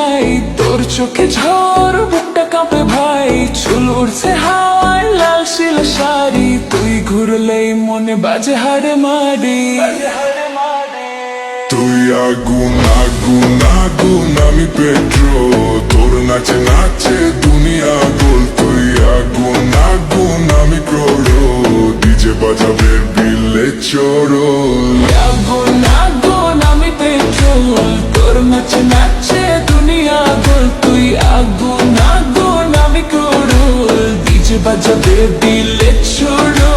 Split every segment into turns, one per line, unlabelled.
যাই, তোর চোখে ঝড়, বুকটা কাঁপে ভাই। চুল উড়ছে হাওয়ায়, লাল শিল শাড়ি, তুই ঘুরলেই মনে বাজে হাড়ে মারি।
তুই আগুন আগুন আগুন, আমি পেট্রোল, তোর নাচে নাচে দুনিয়া গোল। তুই আগুন আগুন, আমি ক্রোড়, ডিজে বাজাবে বিলে চোরল।
আগুন আগুন, আমি পেট্রোল, তোর নাচে নাচে দুনিয়া গোল। তুই আগুন আগুন, আমি ক্রোড়, ডিজে বাজাবে দিলে ছোড়ো।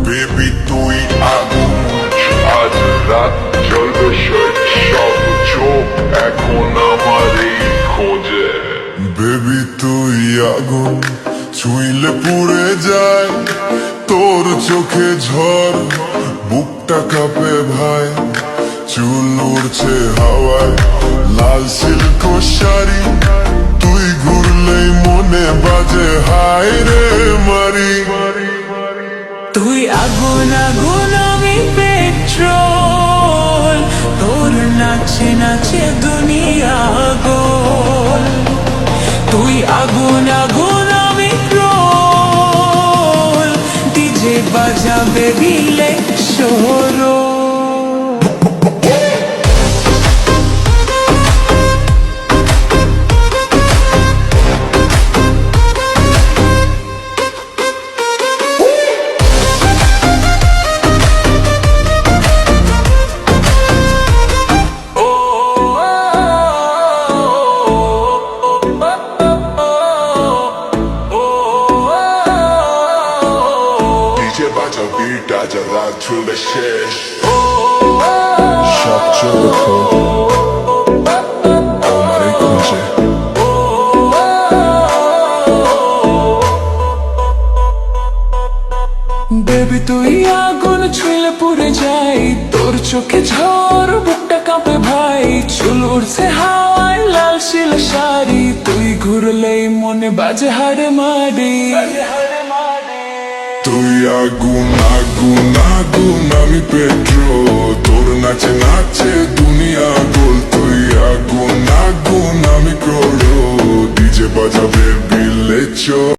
বেবি তুই আগুন, আজ রাত জ্বলবে সব চোখ এখন আমারই খোঁজে। বেবি তুই আগুন, ছুঁইলে পুড়ে যায়, তোর চোখে ঝড়, বুকটা কাঁপে ভাই। চুল উড়ছে হাওয়ায়, লাল সিল্ক শাড়ি, তুই ঘুরলেই মনে বাজে হায় রে মারি।
তুই আগুন আগুন, আমি পেট্রোল, তোর নাচে নাচে দুনিয়া গোল। তুই আগুন আগুন, আমি ক্রোল, ডিজে বাজাবে দিলে শোরো।
বিট আজ রাত চলবে শেষ, সব চোখ আমারই খুঁজে।
বেবি তুই আগুন, ছুঁলে পুড়ে যাই, তোর চোখে ঝড়, বুকটা কাঁপে ভাই। চুল উড়ছে হাওয়ায়, লাল শিল শাড়ি, তুই ঘুরলেই মনে বাজে হাড়ে মারি।
তুই আগুন আগুন আগুন, আমি পেট্রোল, তোর নাচে নাচে দুনিয়া গোল। তুই আগুন আগুন, আমি ক্রোড়, ডিজে বাজাবে বিলে চোর।